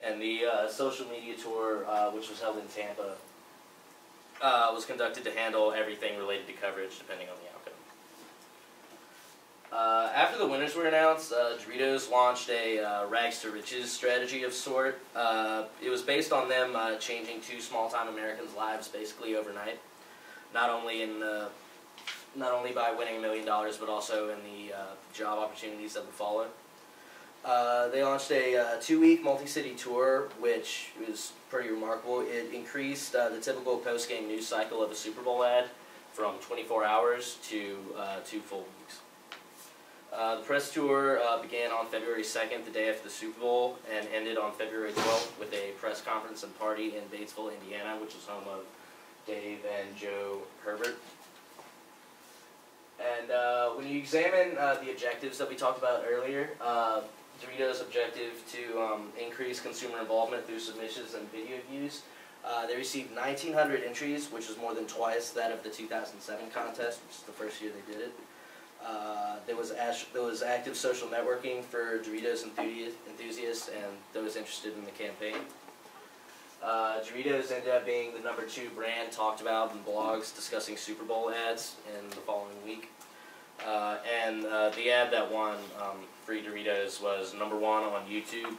And the social media tour, which was held in Tampa, was conducted to handle everything related to coverage, depending on the outcome. After the winners were announced, Doritos launched a rags to riches strategy of sort. It was based on them changing two small-time Americans' lives basically overnight, not only by winning $1 million, but also in the job opportunities that would follow. They launched a 2-week multi-city tour, which was pretty remarkable. It increased the typical post-game news cycle of a Super Bowl ad from 24 hours to 2 full weeks. The press tour began on February 2nd, the day after the Super Bowl, and ended on February 12th with a press conference and party in Batesville, Indiana, which is home of Dave and Joe Herbert. And when you examine the objectives that we talked about earlier, Doritos' objective to increase consumer involvement through submissions and video views, they received 1,900 entries, which was more than twice that of the 2007 contest, which is the first year they did it. There was active social networking for Doritos enthusiasts and those interested in the campaign. Doritos ended up being the #2 brand talked about in blogs discussing Super Bowl ads in the following week. The ad that won Free Doritos was #1 on YouTube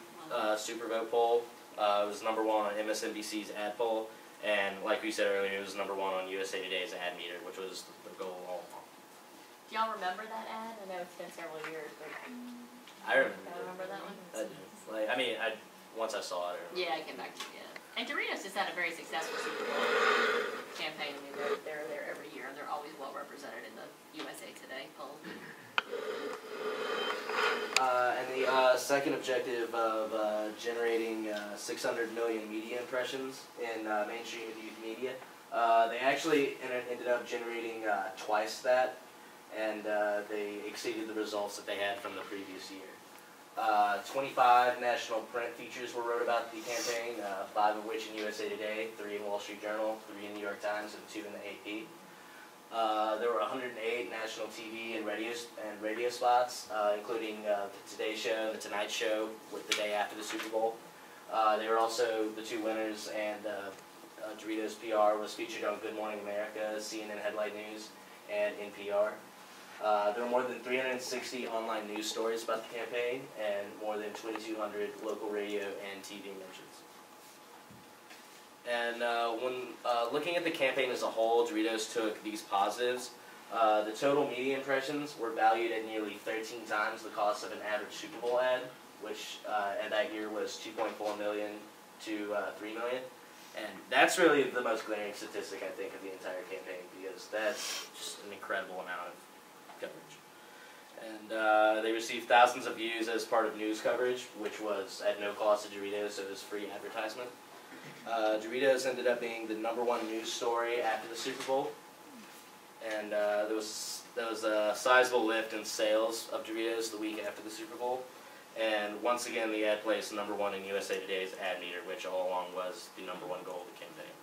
Super Vote poll. It was #1 on MSNBC's ad poll, and like we said earlier, it was #1 on USA Today's ad meter, which was the goal all along. Do y'all remember that ad? I know it's been several years, but I remember that one. I do. Like, I mean, once I saw it. Yeah, I came back to it. And Doritos just had a very successful Super Bowl campaign. I mean, they're there every year, and they're always well represented in the USA Today poll. And the second objective of generating 600 million media impressions in mainstream youth media, they actually ended up generating twice that, and they exceeded the results that they had from the previous year. 25 national print features were wrote about the campaign, 5 of which in USA Today, 3 in Wall Street Journal, 3 in New York Times, and 2 in the AP. There were 108 national TV and radio spots, including the Today Show, the Tonight Show, with the day after the Super Bowl. They were also the 2 winners, and Doritos PR was featured on Good Morning America, CNN Headline News, and NPR. There were more than 360 online news stories about the campaign, and more than 2,200 local radio and TV mentions. And when looking at the campaign as a whole, Doritos took these positives. The total media impressions were valued at nearly 13 times the cost of an average Super Bowl ad, which at that year was $2.4 million to $3 million. And that's really the most glaring statistic, I think, of the entire campaign, because that's just an incredible amount of coverage. And they received thousands of views as part of news coverage, which was at no cost to Doritos, so it was free advertisement. Doritos ended up being the #1 news story after the Super Bowl, and there was a sizable lift in sales of Doritos the week after the Super Bowl, and once again the ad placed #1 in USA Today's ad meter, which all along was the #1 goal of the campaign.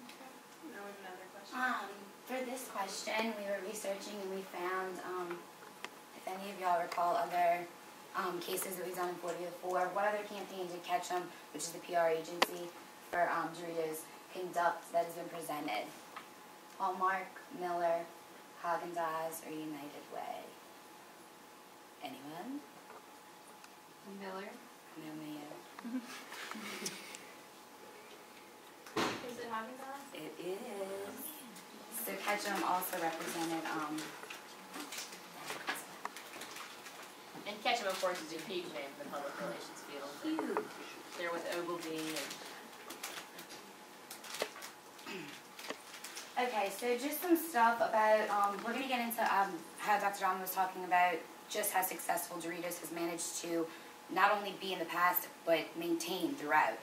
Okay. Now we have another question. For this question, we were researching and we found, if any of y'all recall other cases that we've done in 40/4, what other campaign did Ketchum, which is the PR agency for Doritos, conduct that has been presented? Hallmark, Miller, Haagen-Dazs, or United Way? Anyone? Miller. No, Mayo. Is it Haagen-Dazs? It is. So Ketchum also represented, And Ketchum, of course, is a huge name in the public relations field. huge. There with Ogilvy and... Okay, so just some stuff about, we're going to get into how Dr. John was talking about just how successful Doritos has managed to not only be in the past, but maintain throughout,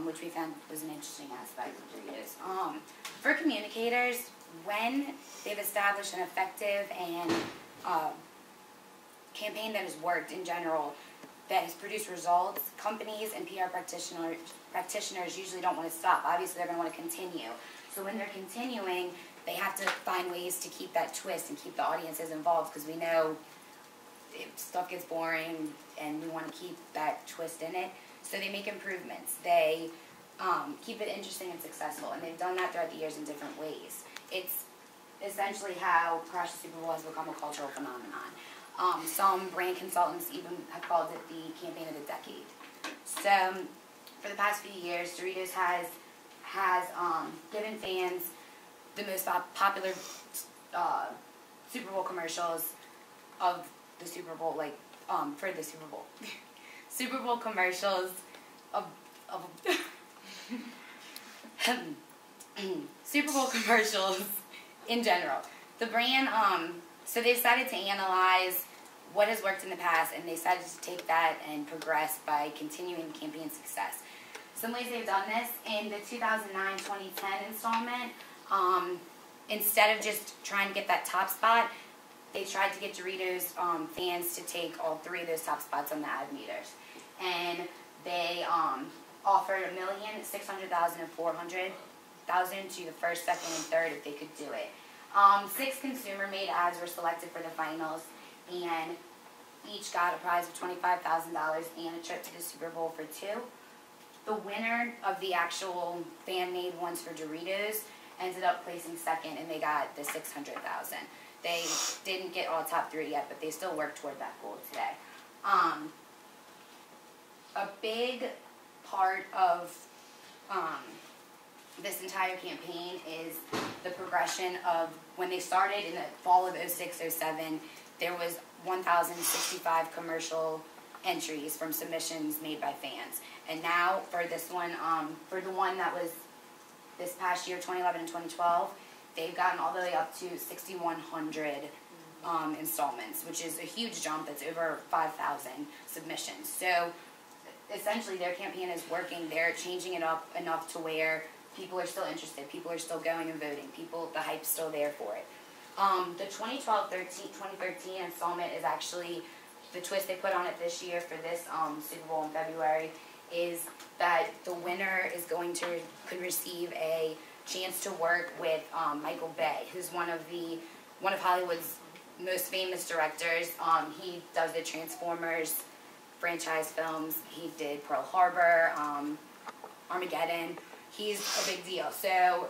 which we found was an interesting aspect of Doritos. For communicators, when they've established an effective and campaign that has worked in general, that has produced results, companies and PR practitioners usually don't want to stop. Obviously, they're going to want to continue. So when they're continuing, they have to find ways to keep that twist and keep the audiences involved, because we know stuff gets boring and we want to keep that twist in it. So they make improvements. They keep it interesting and successful, and they've done that throughout the years in different ways. It's essentially how Crash the Super Bowl has become a cultural phenomenon. Some brand consultants even have called it the campaign of the decade. So for the past few years, Doritos has given fans the most popular Super Bowl commercials of the Super Bowl, like for the Super Bowl. Super Bowl commercials of Super Bowl commercials in general. The brand, so they decided to analyze what has worked in the past, and they decided to take that and progress by continuing campaign success. Some ways they've done this, in the 2009-2010 installment, instead of just trying to get that top spot, they tried to get Doritos fans to take all 3 of those top spots on the ad meters. And they offered $1,600,000 and $400,000 to the first, second, and third if they could do it. 6 consumer-made ads were selected for the finals, and each got a prize of $25,000 and a trip to the Super Bowl for 2. The winner of the actual fan-made ones for Doritos ended up placing second, and they got the $600,000. They didn't get all top 3 yet, but they still work toward that goal today. A big part of this entire campaign is the progression of when they started in the fall of 06-07, there was 1,065 commercial entries from submissions made by fans. And now for this one, for the one that was this past year, 2011 and 2012, they've gotten all the way up to 6,100 installments, which is a huge jump. That's over 5,000 submissions. So essentially their campaign is working. They're changing it up enough to where people are still interested. People are still going and voting. The hype's still there for it. The 2012-2013 installment is actually the twist they put on it this year for this Super Bowl in February, is that the winner is could receive a chance to work with Michael Bay, who's one of Hollywood's most famous directors. He does the Transformers franchise films. He did Pearl Harbor, Armageddon. He's a big deal. So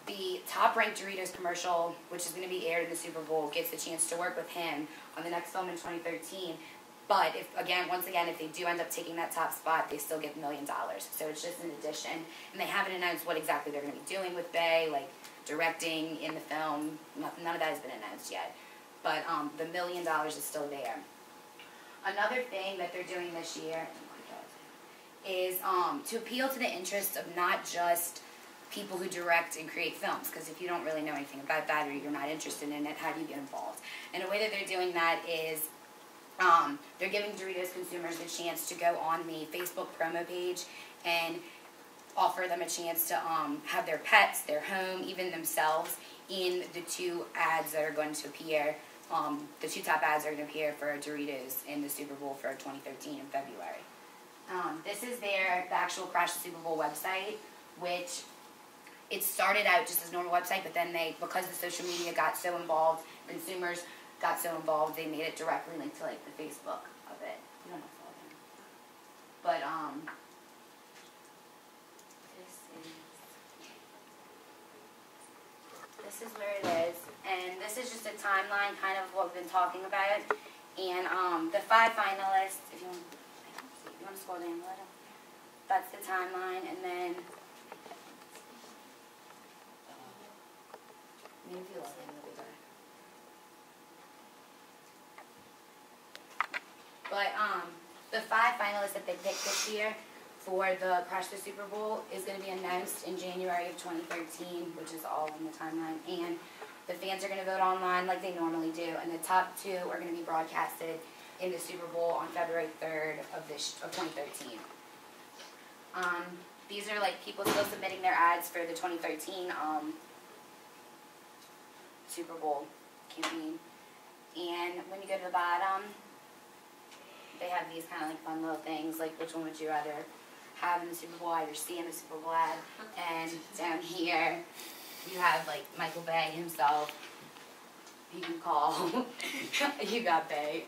the top-ranked Doritos commercial, which is going to be aired in the Super Bowl, gets the chance to work with him on the next film in 2013. But once again, if they do end up taking that top spot, they still get $1 million. So it's just an addition. And they haven't announced what exactly they're going to be doing with Bay, like directing in the film. None of that has been announced yet. But the $1 million is still there. Another thing that they're doing this year is to appeal to the interests of not just people who direct and create films, because if you don't really know anything about that or you're not interested in it, how do you get involved? And a way that they're doing that is they're giving Doritos consumers a chance to go on the Facebook promo page and offer them a chance to have their pets, their home, even themselves in the 2 ads that are going to appear. The 2 top ads are going to appear for Doritos in the Super Bowl for 2013 in February. This is the actual Crash the Super Bowl website, which it started out just as a normal website, but then because the social media got so involved, consumers got so involved, they made it directly linked to like the Facebook of it. You don't have to log in. But this is where it is, and this is just a timeline, kind of what we've been talking about. And the 5 finalists, if you want to scroll down a little, that's the timeline, and then maybe if you log in, it'll be better. But the 5 finalists that they picked this year for the Crash the Super Bowl is going to be announced in January of 2013, which is all in the timeline. And the fans are going to vote online like they normally do, and the top 2 are going to be broadcasted in the Super Bowl on February 3rd of 2013. These are like people still submitting their ads for the 2013 Super Bowl campaign. And when you go to the bottom, they have these kind of like fun little things, like which one would you rather have in the Super Bowl, either see in the Super Bowl ad. And down here, you have like Michael Bay himself. You can call. You got Bay.